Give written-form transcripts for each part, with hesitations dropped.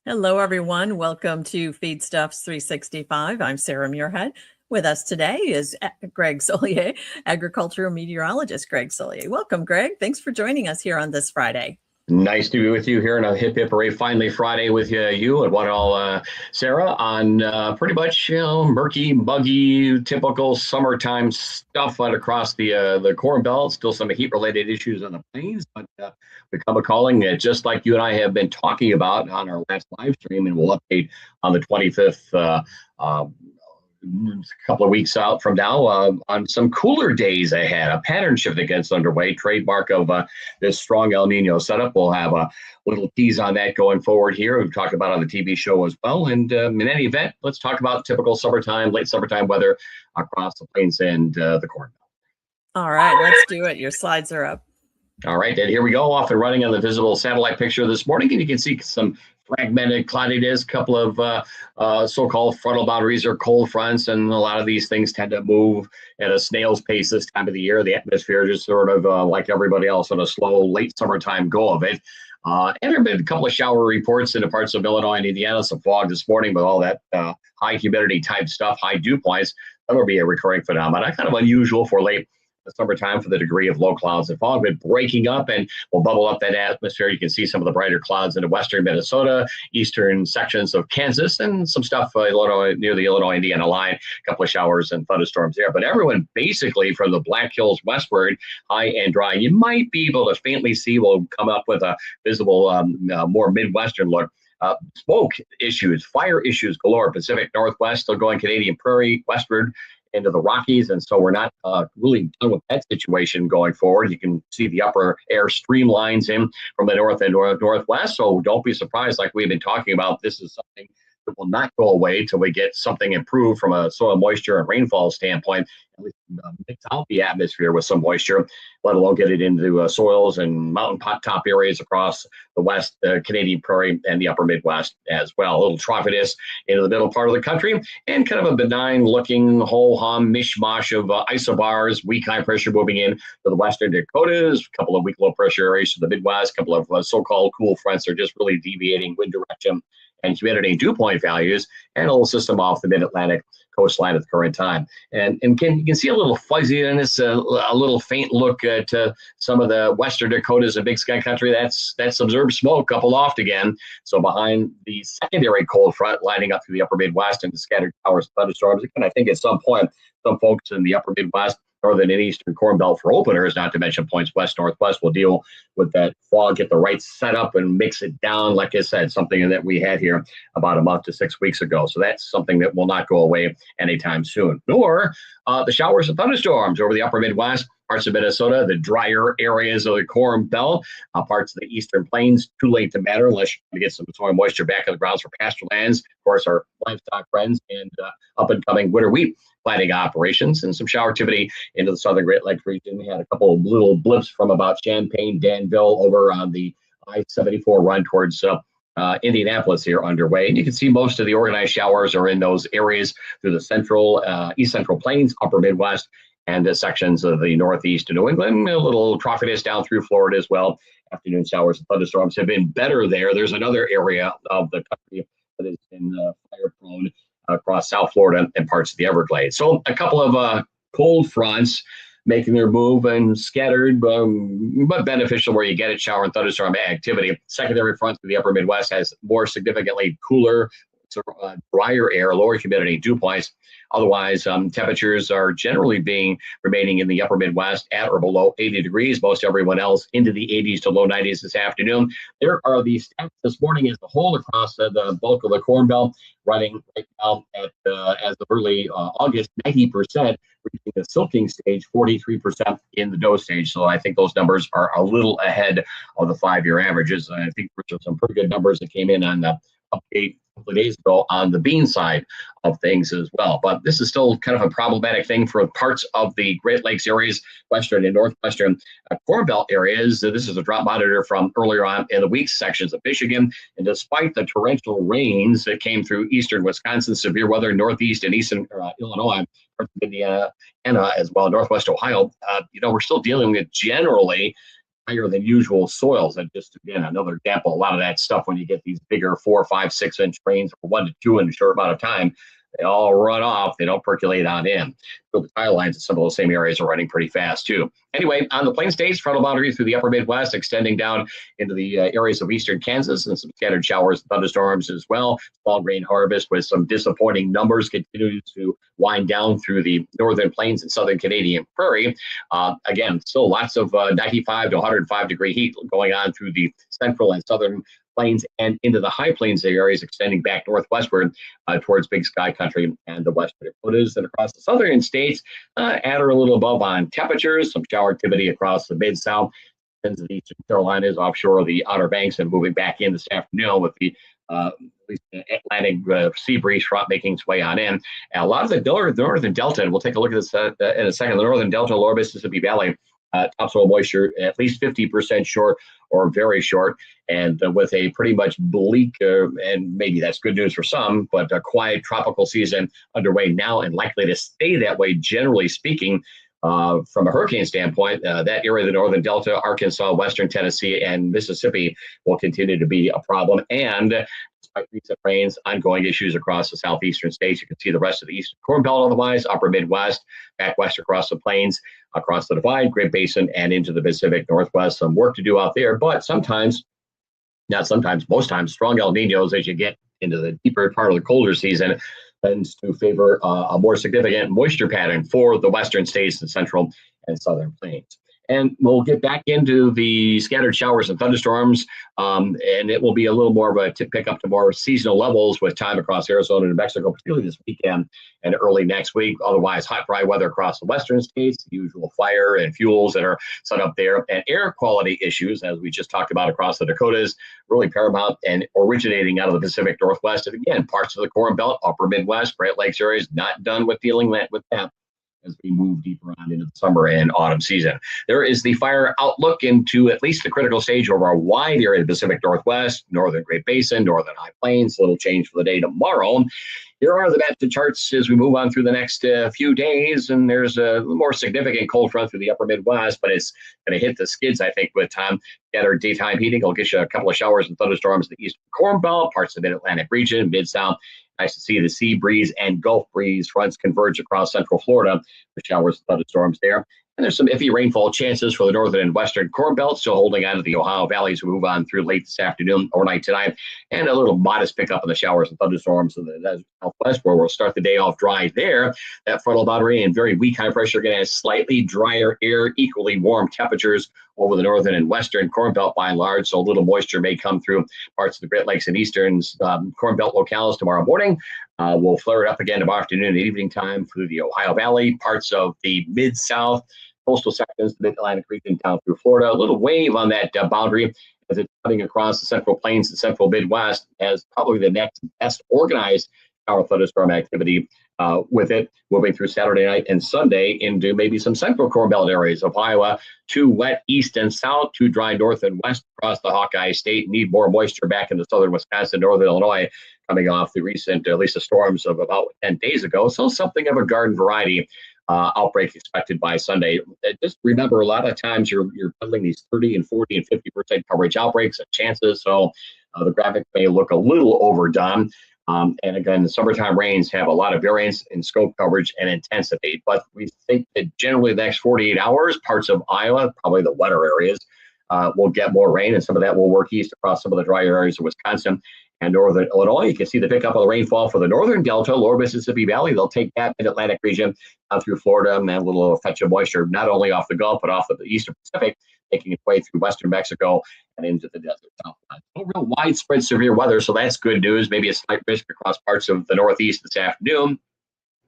Hello, everyone. Welcome to Feedstuffs 365. I'm Sarah Muirhead. With us today is Greg Soulje, agricultural meteorologist. Greg Soulje. Welcome, Greg. Thanks for joining us here on this Friday. Nice to be with you here on a hip hip hooray finally Friday with you and what all Sarah on pretty much murky, muggy, typical summertime stuff right across the Corn Belt. Still some heat related issues on the plains, but we come a calling it just like you and I have been talking about on our last live stream, and we'll update on the 25th. A couple of weeks out from now on some cooler days ahead. A pattern shift gets underway, trademark of this strong El Nino setup. We'll have a little tease on that going forward here. We've talked about on the TV show as well. And in any event, let's talk about typical summertime, late summertime weather across the plains and the Corn Belt. All right, let's do it. Your slides are up. All right, and here we go, off and running on the visible satellite picture this morning, and you can see some fragmented cloudiness, couple of so-called frontal boundaries or cold fronts, and a lot of these things tend to move at a snail's pace this time of the year. The atmosphere is just sort of like everybody else on a slow late summertime go of it. And there have been a couple of shower reports in the parts of Illinois and Indiana, some fog this morning with all that high humidity type stuff, high dew points. That'll be a recurring phenomenon, kind of unusual for late the summertime for the degree of low clouds and fog, but breaking up and will bubble up that atmosphere. You can see some of the brighter clouds into western Minnesota, eastern sections of Kansas, and some stuff Illinois, near the Illinois-Indiana line, a couple of showers and thunderstorms there. But everyone basically from the Black Hills westward, high and dry. You might be able to faintly see, we'll come up with a visible, more Midwestern look. Smoke issues, fire issues galore. Pacific Northwest, still going Canadian Prairie westward into the Rockies, and so we're not really done with that situation going forward. You can see the upper air streamlines in from the north and northwest, so don't be surprised, like we've been talking about. This is something that will not go away till we get something improved from a soil moisture and rainfall standpoint, at least mix out the atmosphere with some moisture, let alone get it into soils and mountain top areas across the west, Canadian Prairie, and the upper Midwest as well. A little troughiness into the middle part of the country, and kind of a benign looking whole hum mishmash of isobars, weak high pressure moving in to the western Dakotas, a couple of weak low pressure areas to the Midwest, a couple of so-called cool fronts are just really deviating wind direction and humidity and dew point values, and a little system off the mid-Atlantic coastline at the current time. And you can see a little fuzziness, a little faint look at some of the western Dakotas and Big Sky country. That's observed smoke up aloft again. So behind the secondary cold front lining up through the upper Midwest and the scattered showers and thunderstorms. Again, I think at some point, some folks in the upper Midwest, northern and eastern Corn Belt for openers, not to mention points west, northwest, will deal with that fog, get the right setup and mix it down. Like I said, something that we had here about a month to 6 weeks ago. So that's something that will not go away anytime soon. Nor the showers and thunderstorms over the upper Midwest, parts of Minnesota, the drier areas of the Corn Belt, parts of the eastern plains, too late to matter unless you get some soil moisture back in the grounds for pasture lands. Of course, our livestock friends and up and coming winter wheat planting operations, and some shower activity into the southern Great Lakes region. We had a couple of little blips from about Champaign, Danville over on the I-74 run towards Indianapolis here underway. And you can see most of the organized showers are in those areas through the central, east central plains, upper Midwest, and sections of the northeast of New England. A little troughiness down through Florida as well. Afternoon showers and thunderstorms have been better there. There's another area of the country that has been fire prone across South Florida and parts of the Everglades. So a couple of cold fronts making their move and scattered, but beneficial where you get it, shower and thunderstorm activity. Secondary front to the upper Midwest has more significantly cooler, drier air, lower humidity, dew points. Otherwise, temperatures are generally remaining in the upper Midwest at or below 80 degrees. Most everyone else into the 80s to low 90s this afternoon. There are the stats this morning as a whole across the bulk of the Corn Belt, running right now at, as of early August, 90%, reaching the silting stage, 43% in the dough stage. So I think those numbers are a little ahead of the 5-year averages. I think there's some pretty good numbers that came in on the update a couple of days ago on the bean side of things as well. But this is still kind of a problematic thing for parts of the Great Lakes areas, western and northwestern Corn Belt areas. This is a drop monitor from earlier on in the week, sections of Michigan. And despite the torrential rains that came through eastern Wisconsin, severe weather in northeast and eastern Illinois, parts of Indiana, as well, northwest Ohio, we're still dealing with generally higher than usual soils. And just again, another example, a lot of that stuff when you get these bigger 4, 5, 6 inch rains, or 1 to 2 in a short amount of time, they all run off. They don't percolate on in. So the tile lines in some of those same areas are running pretty fast too. Anyway, on the plain states, frontal boundary through the upper Midwest, extending down into the areas of eastern Kansas, and some scattered showers and thunderstorms as well. Small grain harvest with some disappointing numbers continues to wind down through the northern plains and southern Canadian prairie. Again, still lots of 95 to 105 degree heat going on through the central and southern plains and into the high plains areas, extending back northwestward towards Big Sky Country and the western Dakotas, and across the southern states, at or a little above on temperatures. Some shower activity across the mid-south, ends of the eastern Carolinas, offshore of the Outer Banks, and moving back in this afternoon with the Atlantic sea breeze front making its way on in. And a lot of the northern delta, and we'll take a look at this in a second, the northern delta, lower Mississippi Valley, topsoil moisture at least 50% short or very short, and with a pretty much bleak, and maybe that's good news for some, but a quiet tropical season underway now and likely to stay that way, generally speaking. From a hurricane standpoint, that area of the northern delta, Arkansas, western Tennessee, and Mississippi will continue to be a problem. And despite recent rains, ongoing issues across the southeastern states. You can see the rest of the eastern Corn Belt otherwise, upper Midwest, back west across the plains, across the Divide, Great Basin, and into the Pacific Northwest. Some work to do out there, but sometimes, not sometimes, most times, strong El Ninos as you get into the deeper part of the colder season tends to favor a more significant moisture pattern for the western states and central and southern plains. And we'll get back into the scattered showers and thunderstorms, and it will be a little more of a pick up to more seasonal levels with time across Arizona and New Mexico, particularly this weekend and early next week. Otherwise, hot, dry weather across the western states, the usual fire and fuels that are set up there, and air quality issues, as we just talked about across the Dakotas, really paramount and originating out of the Pacific Northwest. And again, parts of the Corn Belt, upper Midwest, Great Lakes areas, not done with dealing with that as we move deeper on into the summer and autumn season. There is the fire outlook into at least the critical stage over a wide area of the Pacific Northwest, northern Great Basin, northern High Plains. Little change for the day tomorrow. Here are the map charts as we move on through the next few days, and there's a more significant cold front through the upper Midwest, but it's going to hit the skids, I think, with time. Gather daytime heating. It'll get you a couple of showers and thunderstorms in the eastern Corn Belt, parts of the Mid-Atlantic region, Mid-South. Nice to see the sea breeze and Gulf breeze fronts converge across central Florida with showers and thunderstorms there. And there's some iffy rainfall chances for the northern and western Corn Belt, still holding on to the Ohio Valley as we move on through late this afternoon, overnight tonight, and a little modest pickup in the showers and thunderstorms in the southwest, where we'll start the day off dry there. That frontal boundary and very weak high pressure going to have slightly drier air, equally warm temperatures over the northern and western Corn Belt by and large, so a little moisture may come through parts of the Great Lakes and eastern Corn Belt locales tomorrow morning. We'll flare it up again tomorrow afternoon and evening time through the Ohio Valley, parts of the Mid-South, coastal sections, the Mid-Atlantic region down through Florida. A little wave on that boundary as it's cutting across the central plains and central Midwest as probably the next best organized shower thunderstorm activity with it moving through Saturday night and Sunday into maybe some central Corn Belt areas of Iowa, too wet east and south, too dry north and west across the Hawkeye State. Need more moisture back into southern Wisconsin, northern Illinois, coming off the recent, at least the storms of about 10 days ago. So something of a garden variety outbreak expected by Sunday. Just remember, a lot of times you're peddling these 30 and 40 and 50% coverage outbreaks and chances. So the graphic may look a little overdone. And again, the summertime rains have a lot of variance in scope, coverage, and intensity. But we think that generally the next 48 hours, parts of Iowa, probably the wetter areas, will get more rain, and some of that will work east across some of the drier areas of Wisconsin and northern Illinois. You can see the pickup of the rainfall for the northern delta, lower Mississippi Valley. They'll take that Mid-Atlantic region out through Florida and a little touch of moisture, not only off the Gulf, but off of the eastern Pacific, making its way through western Mexico and into the desert southwest. No real widespread severe weather, so that's good news. Maybe a slight risk across parts of the Northeast this afternoon.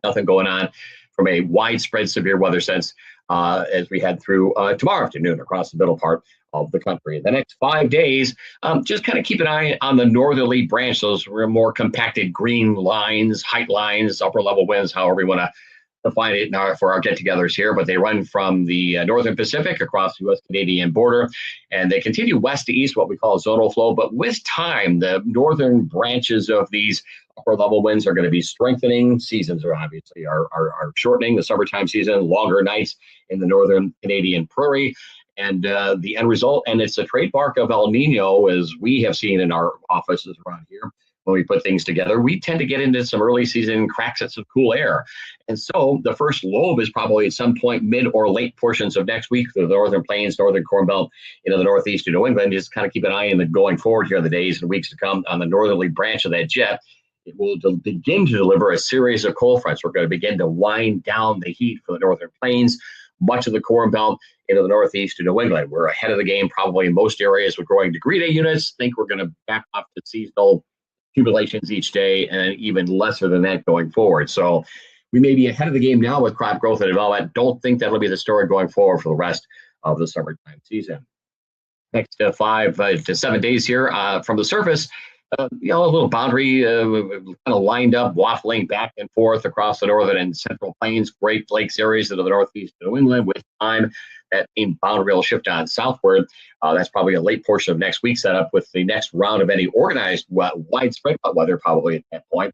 Nothing going on from a widespread severe weather sense as we head through tomorrow afternoon across the middle part of the country. The next 5 days, just kind of keep an eye on the northerly branch. Those were more compacted green lines, height lines, upper level winds, however you want to define it now for our get-togethers here, but they run from the northern Pacific across the U.S.-Canadian border, and they continue west to east, what we call a zonal flow. But with time, the northern branches of these upper-level winds are going to be strengthening. Seasons are obviously are shortening. The summertime season, longer nights in the northern Canadian prairie. And the end result, and it's a trademark of El Nino, as we have seen in our offices around here, when we put things together, we tend to get into some early season cracks at some cool air. And so the first lobe is probably at some point mid or late portions of next week through the northern plains, northern Corn Belt, into the northeast of New England. Just kind of keep an eye on the going forward here in the days and weeks to come on the northerly branch of that jet. It will begin to deliver a series of cold fronts. We're going to begin to wind down the heat for the northern plains, much of the Corn Belt into the northeast of New England. We're ahead of the game probably in most areas with growing degree day units. Think we're going to back off to seasonal accumulations each day and even lesser than that going forward. So we may be ahead of the game now with crop growth and development. Don't think that'll be the story going forward for the rest of the summertime season. Next 5 to 7 days here from the surface, a little boundary kind of lined up, waffling back and forth across the northern and central plains, Great Lakes areas into the northeast of New England. With time, that boundary will shift on southward. That's probably a late portion of next week setup with the next round of any organized widespread weather probably at that point.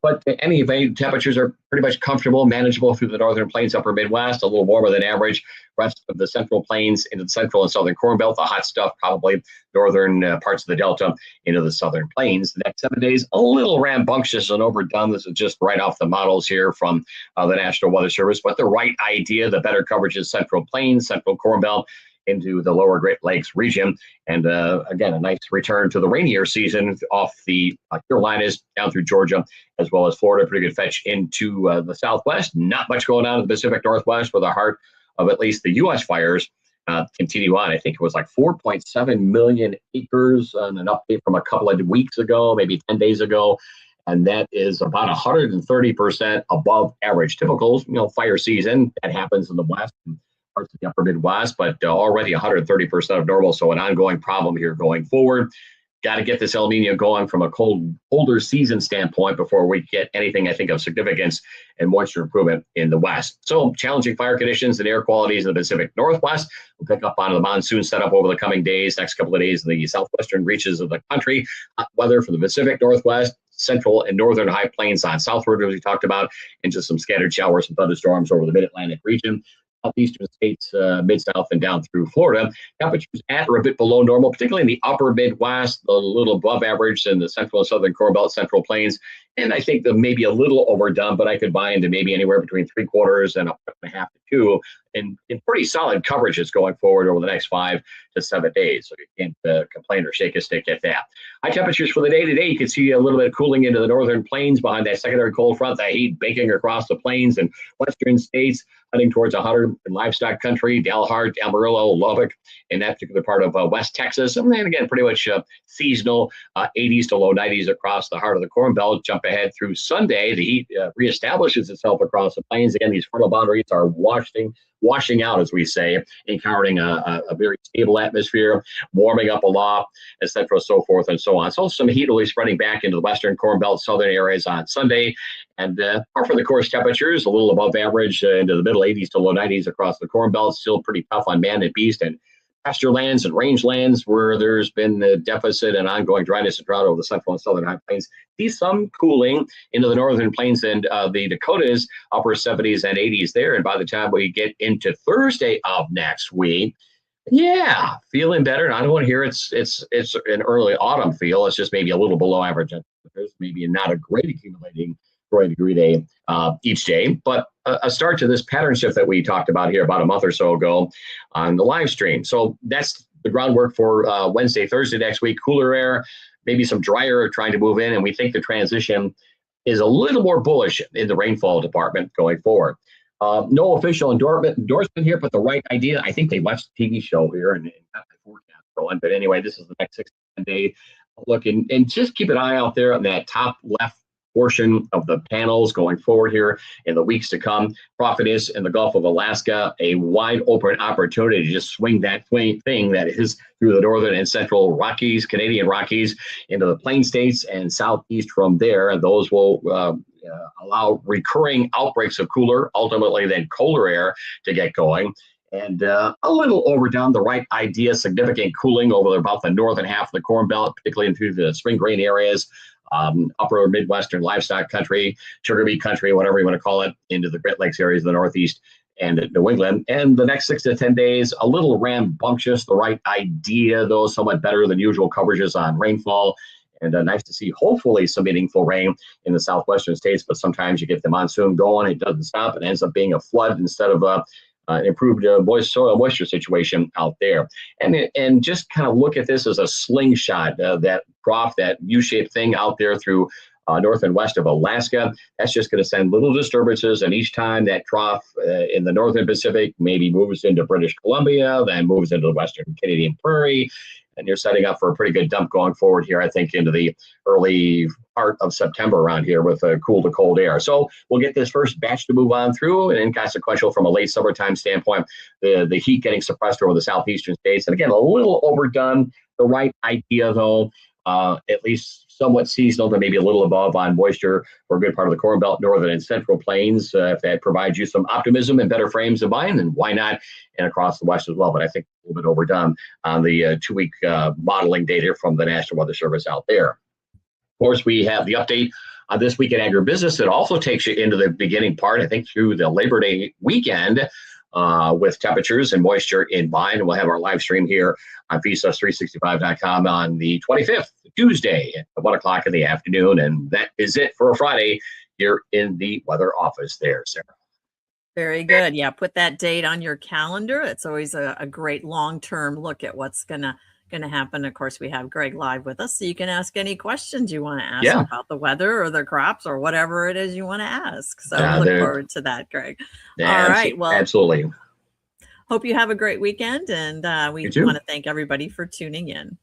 But anyway, temperatures are pretty much comfortable, manageable through the northern plains, upper Midwest, a little warmer than average. Rest of the central plains into the central and southern Corn Belt, the hot stuff, probably northern parts of the Delta into the southern plains. The next 7 days, a little rambunctious and overdone. This is just right off the models here from the National Weather Service, but the right idea. The better coverage is central plains, central Corn Belt, into the lower Great Lakes region. And again, a nice return to the rainier season off the Carolinas down through Georgia, as well as Florida. Pretty good fetch into the Southwest. Not much going on in the Pacific Northwest, where the heart of at least the U.S. fires continue on. I think it was like 4.7 million acres on an update from a couple of weeks ago, maybe 10 days ago. And that is about 130% above average. Typical, fire season that happens in the West and parts of the upper Midwest, but already 130% of normal. So an ongoing problem here going forward. Got to get this El Nino going from a colder season standpoint before we get anything, I think, of significance and moisture improvement in the West. So challenging fire conditions and air qualities in the Pacific Northwest. We'll pick up on the monsoon setup over the coming days, next couple of days in the southwestern reaches of the country. Hot weather for the Pacific Northwest, central and northern high plains on southward, as we talked about, and just some scattered showers and thunderstorms over the mid-Atlantic region. Southeastern states, mid-south and down through Florida. Temperatures at or a bit below normal, particularly in the upper Midwest, a little above average in the central and southern Corn Belt, central plains. And I think that maybe a little overdone, but I could buy into maybe anywhere between 3/4 and 1.5 to 2 in pretty solid coverages going forward over the next 5 to 7 days. So you can't complain or shake a stick at that. High temperatures for the day today, you can see a little bit of cooling into the northern plains behind that secondary cold front, that heat baking across the plains and western states, heading towards 100 in livestock country, Dalhart, Amarillo, Lubbock, in that particular part of West Texas. And then again, pretty much seasonal 80s to low 90s across the heart of the Corn Belt. Jump ahead through Sunday, the heat reestablishes itself across the plains. Again, these frontal boundaries are washing out, as we say, encountering a very stable atmosphere, warming up aloft, etc., so forth and so on. So some heat will be spreading back into the western Corn Belt, southern areas on Sunday. And par for the course temperatures, a little above average into the middle 80s to low 90s across the Corn Belt. Still pretty tough on man and beast and pasture lands and rangelands where there's been a deficit and ongoing dryness and drought over the central and southern high plains. See some cooling into the northern plains and the Dakotas, upper 70s and 80s there. And by the time we get into Thursday of next week, yeah, feeling better. And I don't want to hear it's an early autumn feel. It's just maybe a little below average. There's maybe not a great accumulating growing degree day each day, but a start to this pattern shift that we talked about here about a month or so ago on the live stream. So that's the groundwork for Wednesday, Thursday next week. Cooler air, maybe some drier trying to move in, and we think the transition is a little more bullish in the rainfall department going forward. No official endorsement here, but the right idea. I think they watched the TV show here and got my forecast going. But anyway, this is the next 6 to 10 day look, and just keep an eye out there on that top left portion of the panels going forward here in the weeks to come. Prophetess in the Gulf of Alaska, a wide open opportunity to just swing that thing that is through the northern and central Rockies, Canadian Rockies, into the Plain States and southeast from there. And those will allow recurring outbreaks of cooler, ultimately then colder air to get going. And a little overdone, the right idea, significant cooling over about the northern half of the Corn Belt, particularly through the spring grain areas, upper Midwestern livestock country, sugar beet country, whatever you want to call it, into the Great Lakes areas of the Northeast and New England. And the next 6 to 10 days, a little rambunctious, the right idea, though, somewhat better than usual coverages on rainfall. And nice to see, hopefully, some meaningful rain in the southwestern states. But sometimes you get the monsoon going, it doesn't stop, and ends up being a flood instead of an improved soil moisture situation out there. And just kind of look at this as a slingshot, that trough, that U-shaped thing out there through north and west of Alaska. That's just going to send little disturbances. And each time that trough in the northern Pacific maybe moves into British Columbia, then moves into the western Canadian Prairie, and you're setting up for a pretty good dump going forward here, I think, into the early part of September around here with cool to cold air. So we'll get this first batch to move on through, and inconsequential from a late summertime standpoint, the heat getting suppressed over the southeastern states. And again, a little overdone. The right idea, though, at least somewhat seasonal to maybe a little above on moisture for a good part of the Corn Belt, northern and central plains. If that provides you some optimism and better frames of mind, then why not? And across the west as well. But I think a little bit overdone on the 2-week modeling data from the National Weather Service out there. Of course, we have the update on This Week in Agribusiness. It also takes you into the beginning part, I think, through the Labor Day weekend, with temperatures and moisture in mind. And we'll have our live stream here on feedstuffs365.com on the 25th, Tuesday at 1 o'clock in the afternoon. And that is it for a Friday here in the weather office there, Sarah. Very good. Yeah, put that date on your calendar. It's always a great long-term look at what's gonna happen. Of course, we have Greg live with us, so you can ask any questions you want to ask about the weather or the crops or whatever it is you want to ask. So look forward to that, Greg. All right. Well, absolutely. Hope you have a great weekend, and we want to thank everybody for tuning in.